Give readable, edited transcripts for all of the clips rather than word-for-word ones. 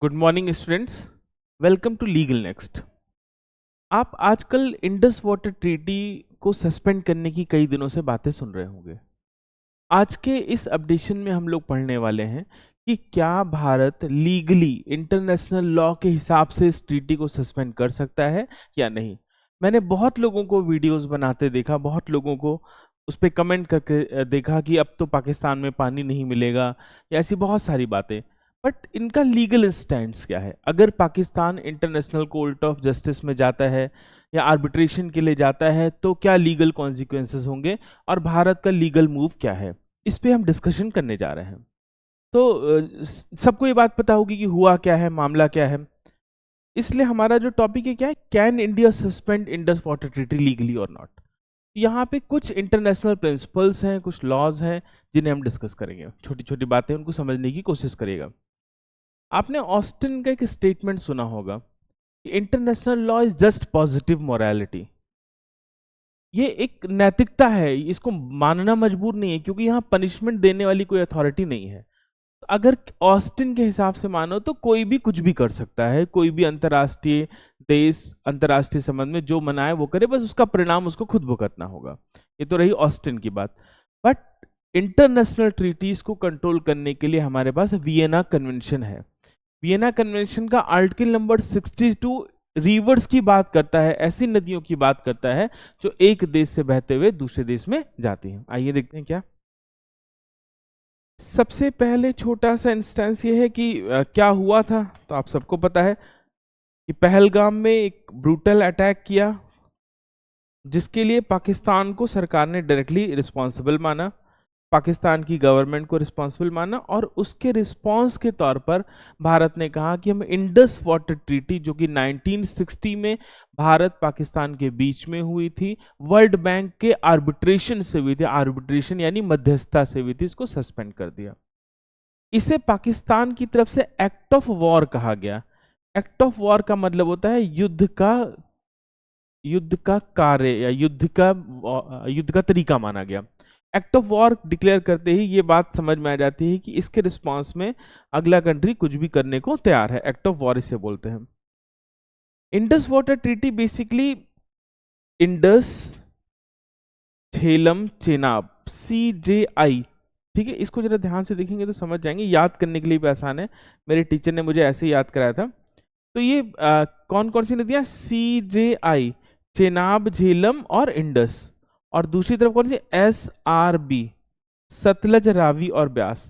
Good morning students, welcome to legal next. आप आजकल Indus water treaty को suspend करने की कई दिनों से बातें सुन रहे होंगे। आज के इस अपडेशन में हम लोग पढ़ने वाले हैं कि क्या भारत लीगली इंटरनेशनल लॉ के हिसाब से इस ट्रीटी को सस्पेंड कर सकता है या नहीं। मैंने बहुत लोगों को वीडियोस बनाते देखा, बहुत लोगों को उस पर कमेंट करके देखा कि अब तो पाकिस्तान में पानी नहीं मिलेगा या ऐसी बहुत सारी बातें। बट इनका लीगल स्टैंड्स क्या है? अगर Pakistan international court of justice में जाता है या आर्बिट्रेशन के लिए जाता है तो क्या लीगल कॉन्सिक्वेंसेस होंगे और भारत का लीगल मूव क्या है, इस पे हम डिस्कशन करने जा रहे हैं। तो सबको ये बात पता होगी कि हुआ क्या है, मामला क्या है। इसलिए हमारा जो टॉपिक है क्या है, can India suspend Indus water treaty legally और नॉट। यहाँ पे कुछ इंटरनेशनल प्रिंसिपल्स हैं, कुछ लॉज हैं जिन्हें हम डिस्कस करेंगे। छोटी छोटी बातें उनको समझने की कोशिश करिएगा। आपने ऑस्टिन का एक स्टेटमेंट सुना होगा कि international law is just positive morality. ये एक नैतिकता है, इसको मानना मजबूर नहीं है क्योंकि यहाँ पनिशमेंट देने वाली कोई अथॉरिटी नहीं है। अगर ऑस्टिन के हिसाब से मानो तो कोई भी कुछ भी कर सकता है, कोई भी अंतर्राष्ट्रीय देश अंतर्राष्ट्रीय संबंध में जो मनाए वो करे, बस उसका परिणाम उसको खुद भुगतना होगा। ये तो रही ऑस्टिन की बात। बट इंटरनेशनल ट्रीटीज को कंट्रोल करने के लिए हमारे पास वियना कन्वेंशन है। वियना कन्वेंशन का आर्टिकल नंबर 62 रिवर्स की बात करता है, ऐसी नदियों की बात करता है जो एक देश से बहते हुए दूसरे देश में जाती हैं। आइए देखते हैं क्या। सबसे पहले छोटा सा इंस्टेंस ये है कि क्या हुआ था। तो आप सबको पता है कि पहलगाम में एक ब्रूटल अटैक किया जिसके लिए पाकिस्तान को सरकार ने डायरेक्टली रिस्पॉन्सिबल माना, पाकिस्तान की गवर्नमेंट को रिस्पॉन्सिबल माना, और उसके रिस्पॉन्स के तौर पर भारत ने कहा कि हम इंडस वाटर ट्रीटी जो कि 1960 में भारत पाकिस्तान के बीच में हुई थी, वर्ल्ड बैंक के आर्बिट्रेशन से हुई थी, आर्बिट्रेशन यानी मध्यस्थता से हुई थी, इसको सस्पेंड कर दिया। इसे पाकिस्तान की तरफ से एक्ट ऑफ वॉर कहा गया। एक्ट ऑफ वॉर का मतलब होता है युद्ध का कार्य या युद्ध का तरीका माना गया। एक्ट ऑफ वॉर डिक्लेयर करते ही ये बात समझ में आ जाती है कि इसके रिस्पांस में अगला कंट्री कुछ भी करने को तैयार है। एक्ट ऑफ वॉर इसे बोलते हैं। Indus water treaty basically Indus Jhelum Chenab CJI, ठीक है। इसको जरा ध्यान से देखेंगे तो समझ जाएंगे, याद करने के लिए भी आसान है। मेरे टीचर ने मुझे ऐसे ही याद कराया था। तो ये कौन कौन सी नदियां? CJI, चेनाब, झेलम और इंडस। और दूसरी तरफ कौन सी? SRB, सतलज, रावी और ब्यास।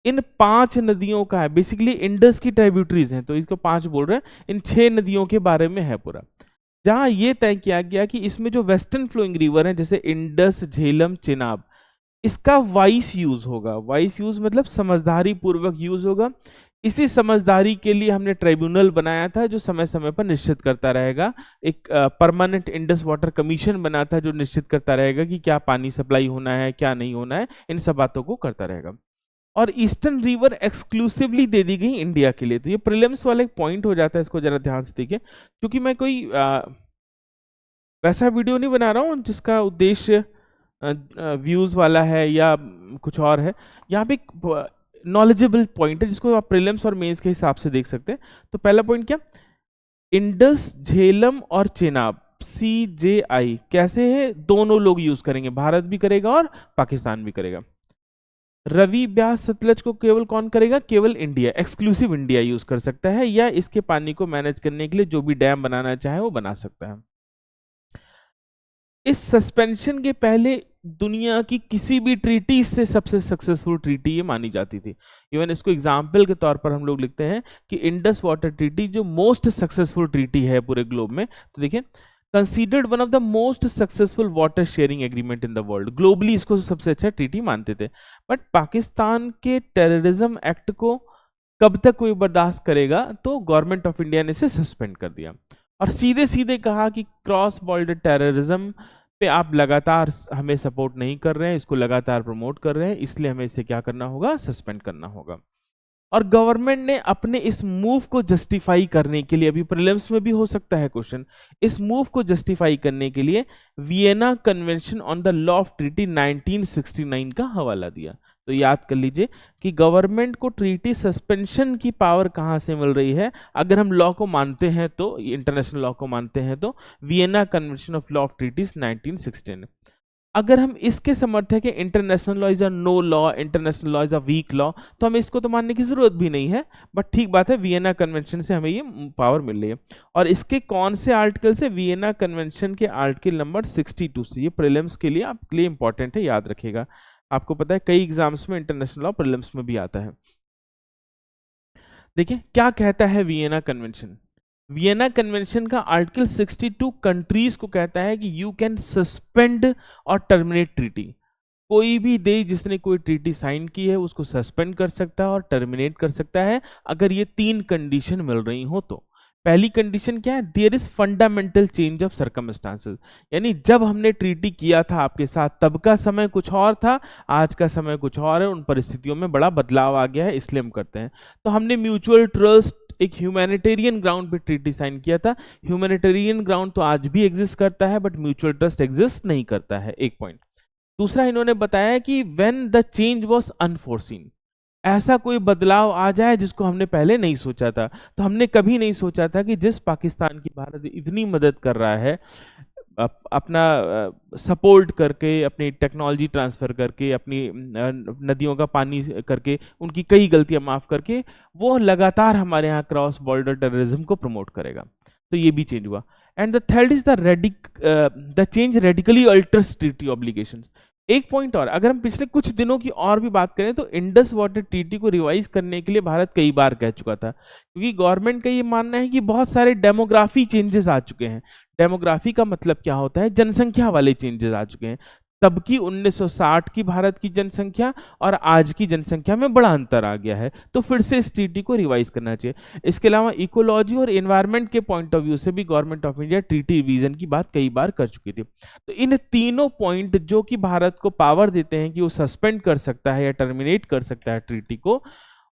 इन 5 नदियों का है, बेसिकली इंडस की ट्राइब्यूटरीज हैं तो इसको 5 बोल रहे हैं। इन 6 नदियों के बारे में है पूरा, जहां ये तय किया गया कि इसमें जो वेस्टर्न फ्लोइंग रिवर है जैसे इंडस, झेलम, चेनाब, इसका वाइस यूज होगा। वाइस यूज मतलब समझदारी पूर्वक यूज होगा। इसी समझदारी के लिए हमने ट्राइब्यूनल बनाया था जो समय समय पर निश्चित करता रहेगा। एक परमानेंट इंडस वाटर कमीशन बना था जो निश्चित करता रहेगा कि क्या पानी सप्लाई होना है, क्या नहीं होना है, इन सब बातों को करता रहेगा। और ईस्टर्न रिवर एक्सक्लूसिवली दे दी गई इंडिया के लिए। तो ये प्रीलिम्स वाला एक पॉइंट हो जाता है, इसको जरा ध्यान से देखिए। क्योंकि मैं कोई वैसा वीडियो नहीं बना रहा हूँ जिसका उद्देश्य व्यूज वाला है या कुछ और है। यहाँ पे नॉलेजेबल पॉइंट है जिसको आप प्रीलिम्स और मेंस के हिसाब से देख सकते हैं। तो पहला पॉइंट क्या? इंडस, झेलम और चेनाब CJI कैसे है? दोनों लोग यूज करेंगे, भारत भी करेगा और पाकिस्तान भी करेगा। रवि, ब्यास, सतलज को केवल कौन करेगा? केवल इंडिया, एक्सक्लूसिव इंडिया यूज कर सकता है, या इसके पानी को मैनेज करने के लिए जो भी डैम बनाना चाहे वो बना सकता है। इस सस्पेंशन के पहले दुनिया की किसी भी ट्रीटी से सबसे सक्सेसफुल ट्रीटी ये मानी जाती थी। इवन इसको एग्जाम्पल के तौर पर हम लोग लिखते हैं कि इंडस वाटर ट्रीटी जो मोस्ट सक्सेसफुल ट्रीटी है पूरे ग्लोब में। तो देखिए, considered one of the most successful water sharing agreement in the world, globally इसको सबसे अच्छा ट्रीटी मानते थे। बट पाकिस्तान के टेररिज्म एक्ट को कब तक कोई बर्दाश्त करेगा, तो गवर्नमेंट ऑफ इंडिया ने इसे सस्पेंड कर दिया और सीधे सीधे कहा कि क्रॉस बॉर्डर टेररिज्म पे आप लगातार हमें सपोर्ट नहीं कर रहे हैं, इसको लगातार प्रमोट कर रहे हैं, इसलिए हमें इसे क्या करना होगा? सस्पेंड करना होगा। और गवर्नमेंट ने अपने इस मूव को जस्टिफाई करने के लिए, अभी प्रीलिम्स में भी हो सकता है क्वेश्चन, इस मूव को जस्टिफाई करने के लिए Vienna convention on the law of treaty 1969 का हवाला दिया। तो याद कर लीजिए कि गवर्नमेंट को ट्रीटी सस्पेंशन की पावर कहाँ से मिल रही है, अगर हम लॉ को मानते हैं तो, इंटरनेशनल लॉ को मानते हैं तो Vienna Convention of law of treaties 1916। अगर हम इसके समर्थक है international law is a no law, international law is a weak law, तो हमें इसको तो मानने की जरूरत भी नहीं है, बट ठीक बात है, वियना कन्वेंशन से हमें ये पावर मिल रही है। और इसके कौन से आर्टिकल से? वियना कन्वेंशन के आर्टिकल नंबर 62 से। ये प्रीलिम्स के लिए आपके लिए इंपॉर्टेंट है, याद रखिएगा। आपको पता है कई एग्जाम्स में इंटरनेशनल लॉ प्रीलिम्स में भी आता है। देखिए क्या कहता है वियना कन्वेंशन। वियना कन्वेंशन का आर्टिकल 62 कंट्रीज को कहता है कि यू कैन सस्पेंड और टर्मिनेट ट्रीटी। कोई भी देश जिसने कोई ट्रीटी साइन की है उसको सस्पेंड कर सकता है और टर्मिनेट कर सकता है, अगर ये 3 कंडीशन मिल रही हो तो। पहली कंडीशन क्या है? There is fundamental change of circumstances, यानी जब हमने ट्रीटी किया था आपके साथ तब का समय कुछ और था, आज का समय कुछ और है, उन परिस्थितियों में बड़ा बदलाव आ गया है, इसलिए हम करते हैं। तो हमने म्यूचुअल ट्रस्ट एक ह्यूमैनिटेरियन ग्राउंड पे ट्रीटी साइन किया था। ह्यूमैनिटेरियन ग्राउंड तो आज भी एग्जिस्ट करता है, बट म्यूचुअल ट्रस्ट एग्जिस्ट नहीं करता है, एक पॉइंट। दूसरा इन्होंने बताया कि when the change was unforeseen, ऐसा कोई बदलाव आ जाए जिसको हमने पहले नहीं सोचा था। तो हमने कभी नहीं सोचा था कि जिस पाकिस्तान की भारत इतनी मदद कर रहा है, अपना सपोर्ट करके, अपनी टेक्नोलॉजी ट्रांसफर करके, अपनी नदियों का पानी करके, उनकी कई गलतियां माफ करके, वो लगातार हमारे यहाँ क्रॉस बॉर्डर टेररिज्म को प्रमोट करेगा। तो ये भी चेंज हुआ। And the third is the change radically altars treaty obligations. एक पॉइंट और, अगर हम पिछले कुछ दिनों की और भी बात करें तो इंडस वाटर ट्रीटी को रिवाइज करने के लिए भारत कई बार कह चुका था, क्योंकि गवर्नमेंट का ये मानना है कि बहुत सारे डेमोग्राफी चेंजेस आ चुके हैं। डेमोग्राफी का मतलब क्या होता है? जनसंख्या वाले चेंजेस आ चुके हैं। तब की 1960 की भारत की जनसंख्या और आज की जनसंख्या में बड़ा अंतर आ गया है, तो फिर से इस ट्रीटी को रिवाइज करना चाहिए। इसके अलावा इकोलॉजी और एनवायरनमेंट के पॉइंट ऑफ व्यू से भी government of India treaty revision की बात कई बार कर चुकी थी। तो इन तीनों पॉइंट जो कि भारत को पावर देते हैं कि वो सस्पेंड कर सकता है या टर्मिनेट कर सकता है ट्रीटी को,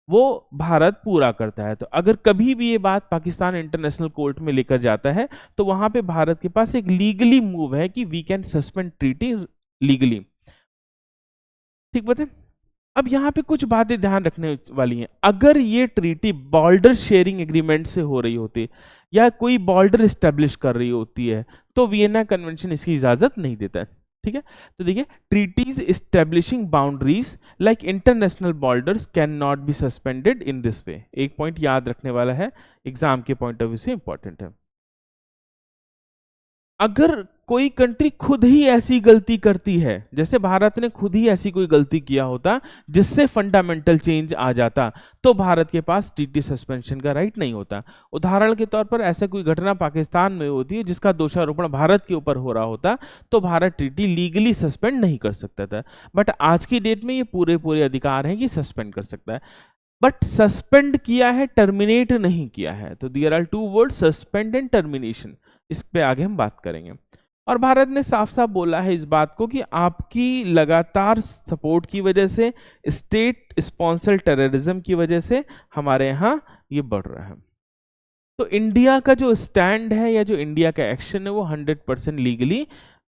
वो भारत पूरा करता है। तो अगर कभी भी ये बात पाकिस्तान इंटरनेशनल कोर्ट में लेकर जाता है तो वहां पे भारत के पास एक लीगली मूव है कि we can suspend treaty legally. ठीक बात है। अब यहां पे कुछ बातें ध्यान रखने वाली हैं। अगर ये ट्रीटी बॉर्डर शेयरिंग एग्रीमेंट से हो रही होती या कोई बॉर्डर स्टैब्लिश कर रही होती है तो वियना कन्वेंशन इसकी इजाजत नहीं देता है। ठीक है, तो देखिए, treaties establishing boundaries like international borders can not be suspended in this way. एक पॉइंट याद रखने वाला है, एग्जाम के पॉइंट ऑफ व्यू से इंपॉर्टेंट है। अगर कोई कंट्री खुद ही ऐसी गलती करती है, जैसे भारत ने खुद ही ऐसी कोई गलती किया होता जिससे फंडामेंटल चेंज आ जाता, तो भारत के पास ट्रीटी सस्पेंशन का राइट नहीं होता। उदाहरण के तौर पर ऐसा कोई घटना पाकिस्तान में होती है जिसका दोषारोपण भारत के ऊपर हो रहा होता, तो भारत ट्रीटी लीगली सस्पेंड नहीं कर सकता था। बट आज की डेट में ये पूरे अधिकार हैं कि सस्पेंड कर सकता है, बट सस्पेंड किया है, टर्मिनेट नहीं किया है। तो there are two word, suspend and termination. इस पे आगे हम बात करेंगे। और भारत ने साफ साफ बोला है इस बात को कि आपकी लगातार सपोर्ट की वजह से, स्टेट स्पॉन्सर्ड टेररिज्म की वजह से हमारे यहाँ ये बढ़ रहा है। तो इंडिया का जो स्टैंड है या जो इंडिया का एक्शन है वो 100% लीगली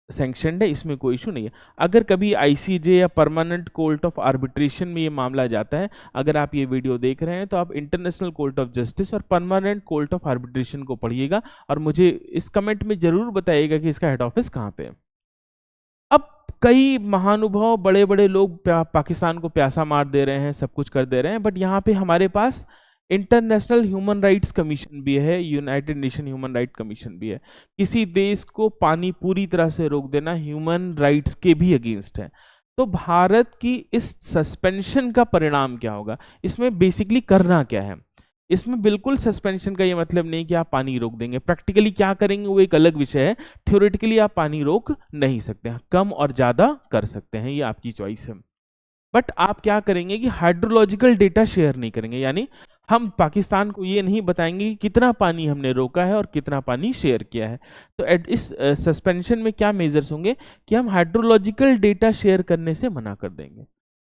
सैंक्शनड है, इसमें कोई इशू नहीं है। अगर कभी आईसीजे या परमानेंट कोर्ट ऑफ आर्बिट्रेशन में ये मामला जाता है, अगर आप ये वीडियो देख रहे हैं तो आप इंटरनेशनल कोर्ट ऑफ जस्टिस और परमानेंट कोर्ट ऑफ आर्बिट्रेशन को पढ़िएगा और मुझे इस कमेंट में जरूर बताइएगा कि इसका हेड ऑफिस कहाँ पे है। अब कई महानुभाव, बड़े बड़े लोग पाकिस्तान को प्यासा मार दे रहे हैं, सब कुछ कर दे रहे हैं, बट यहाँ पे हमारे पास इंटरनेशनल ह्यूमन राइट्स कमीशन भी है, United nation human right commission भी है। किसी देश को पानी पूरी तरह से रोक देना ह्यूमन राइट्स के भी अगेंस्ट है। तो भारत की इस सस्पेंशन का परिणाम क्या होगा, इसमें बेसिकली करना क्या है? इसमें बिल्कुल सस्पेंशन का ये मतलब नहीं कि आप पानी रोक देंगे। प्रैक्टिकली क्या करेंगे वो एक अलग विषय है। थ्योरेटिकली आप पानी रोक नहीं सकते हैं, कम और ज्यादा कर सकते हैं, ये आपकी चॉइस है। बट आप क्या करेंगे कि हाइड्रोलॉजिकल डेटा शेयर नहीं करेंगे, यानी हम पाकिस्तान को ये नहीं बताएंगे कि कितना पानी हमने रोका है और कितना पानी शेयर किया है। तो इस सस्पेंशन में क्या मेजर्स होंगे कि हम हाइड्रोलॉजिकल डेटा शेयर करने से मना कर देंगे।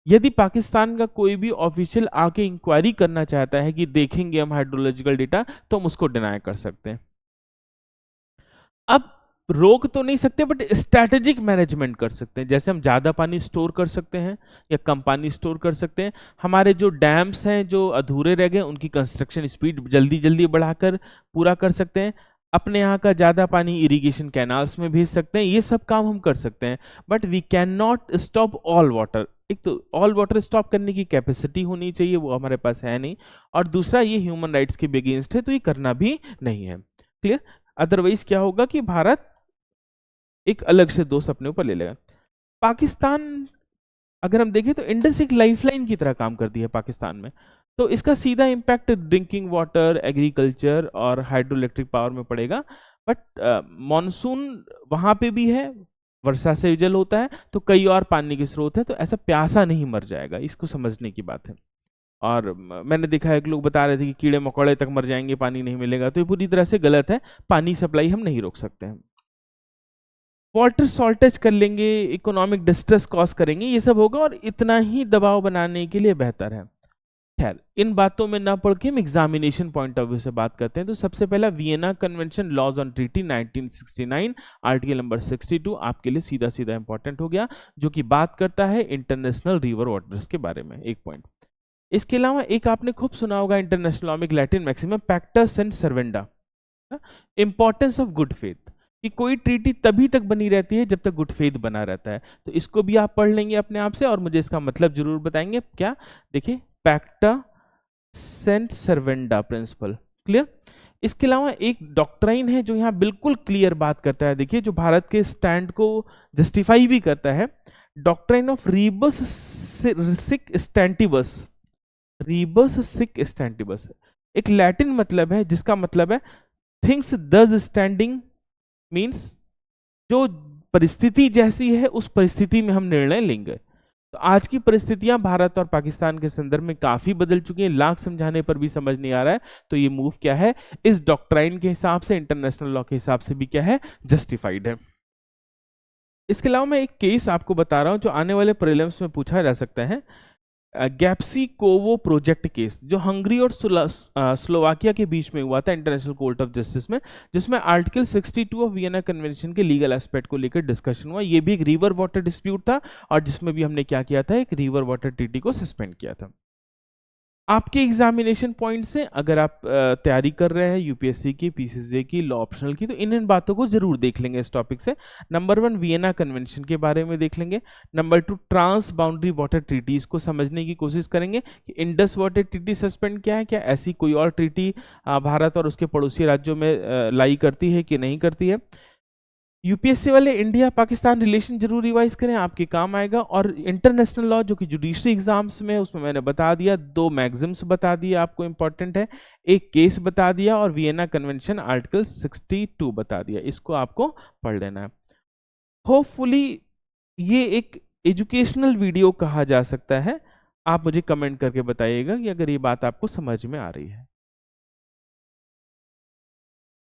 यदि पाकिस्तान का कोई भी ऑफिशियल आके इंक्वायरी करना चाहता है कि देखेंगे हम हाइड्रोलॉजिकल डेटा, तो हम उसको डिनाई कर सकते हैं। अब रोक तो नहीं सकते बट स्ट्रैटेजिक मैनेजमेंट कर सकते हैं। जैसे हम ज़्यादा पानी स्टोर कर सकते हैं या कम पानी स्टोर कर सकते हैं। हमारे जो डैम्स हैं जो अधूरे रह गए उनकी कंस्ट्रक्शन स्पीड जल्दी जल्दी बढ़ाकर पूरा कर सकते हैं। अपने यहाँ का ज़्यादा पानी इरिगेशन कैनाल्स में भेज सकते हैं। ये सब काम हम कर सकते हैं but we can not stop all water. एक तो ऑल वाटर स्टॉप करने की कैपेसिटी होनी चाहिए, वो हमारे पास है नहीं, और दूसरा ये ह्यूमन राइट्स के अगेंस्ट है तो ये करना भी नहीं है। क्लियर? अदरवाइज क्या होगा कि भारत एक अलग से दोष अपने ऊपर ले लेगा। पाकिस्तान अगर हम देखें तो इंडस एक लाइफलाइन की तरह काम करती है पाकिस्तान में, तो इसका सीधा इम्पैक्ट ड्रिंकिंग वाटर, एग्रीकल्चर और हाइड्रो इलेक्ट्रिक पावर में पड़ेगा। बट मॉनसून वहां पे भी है, वर्षा से जल होता है तो कई और पानी के स्रोत है, तो ऐसा प्यासा नहीं मर जाएगा, इसको समझने की बात है। और मैंने देखा है कि लोग बता रहे थे कि कीड़े मकोड़े तक मर जाएंगे, पानी नहीं मिलेगा, तो ये पूरी तरह से गलत है। पानी सप्लाई हम नहीं रोक सकते हैं। वाटर शॉर्टेज कर लेंगे, इकोनॉमिक डिस्ट्रेस कॉज करेंगे, ये सब होगा और इतना ही दबाव बनाने के लिए बेहतर है। खैर, इन बातों में ना पढ़ के हम एग्जामिनेशन पॉइंट ऑफ व्यू से बात करते हैं। तो सबसे पहला Vienna convention laws on treaty 1969 article number 62 आपके लिए सीधा सीधा इंपॉर्टेंट हो गया, जो कि बात करता है इंटरनेशनल रिवर वाटर्स के बारे में, एक पॉइंट। इसके अलावा एक आपने खूब सुना होगा इंटरनेशनल लैटिन मैक्सिमम पैक्टा सेंट सर्वेंडा, इंपॉर्टेंस ऑफ गुड फेथ, कि कोई ट्रीटी तभी तक बनी रहती है जब तक गुड फेथ बना रहता है। तो इसको भी आप पढ़ लेंगे अपने आप से और मुझे इसका मतलब जरूर बताएंगे। क्या? देखिए, पैक्टा सेंट सर्वेंडा प्रिंसिपल। क्लियर? इसके अलावा एक डॉक्ट्राइन है जो यहाँ बिल्कुल क्लियर बात करता है, देखिए, जो भारत के स्टैंड को जस्टिफाई भी करता है, डॉक्ट्राइन ऑफ रीबस सिक स्टैंटिबस। रीबस सिक स्टैंटिबस एक लैटिन मतलब है जिसका मतलब है थिंग्स दस स्टैंडिंग, मीन्स जो परिस्थिति जैसी है उस परिस्थिति में हम निर्णय लेंगे। तो आज की परिस्थितियां भारत और पाकिस्तान के संदर्भ में काफी बदल चुकी हैं, लाख समझाने पर भी समझ नहीं आ रहा है। तो ये मूव क्या है, इस डॉक्ट्राइन के हिसाब से, इंटरनेशनल लॉ के हिसाब से भी क्या है, जस्टिफाइड है। इसके अलावा मैं एक केस आपको बता रहा हूं जो आने वाले प्रीलिम्स में पूछा जा सकता है। गैप्सी कोवो प्रोजेक्ट केस, जो हंगरी और स्लोवाकिया के बीच में हुआ था इंटरनेशनल कोर्ट ऑफ जस्टिस में, जिसमें आर्टिकल 62 ऑफ वियना कन्वेंशन के लीगल एस्पेक्ट को लेकर डिस्कशन हुआ। ये भी एक रिवर वाटर डिस्प्यूट था और जिसमें भी हमने क्या किया था, एक रिवर वाटर ट्रीटी को सस्पेंड किया था। आपके एग्जामिनेशन पॉइंट से अगर आप तैयारी कर रहे हैं यूपीएससी की, पीसीसी की, लॉ ऑप्शनल की, तो इन बातों को जरूर देख लेंगे इस टॉपिक से। नंबर 1 वियना कन्वेंशन के बारे में देख लेंगे। Number 2 transboundary water treaties को समझने की कोशिश करेंगे कि इंडस वाटर ट्रीटी सस्पेंड क्या है, क्या ऐसी कोई और ट्रीटी भारत और उसके पड़ोसी राज्यों में लाई करती है कि नहीं करती है। यूपीएससी वाले इंडिया पाकिस्तान रिलेशन जरूर रिवाइज करें, आपके काम आएगा। और इंटरनेशनल लॉ जो कि जुडिशरी एग्जाम्स में, उसमें मैंने बता दिया, 2 मैगजिम्स बता दिया आपको इंपॉर्टेंट है, एक केस बता दिया और वियना कन्वेंशन आर्टिकल 62 बता दिया। इसको आपको पढ़ लेना है। होपफुली ये एक एजुकेशनल वीडियो कहा जा सकता है। आप मुझे कमेंट करके बताइएगा कि अगर ये बात आपको समझ में आ रही है।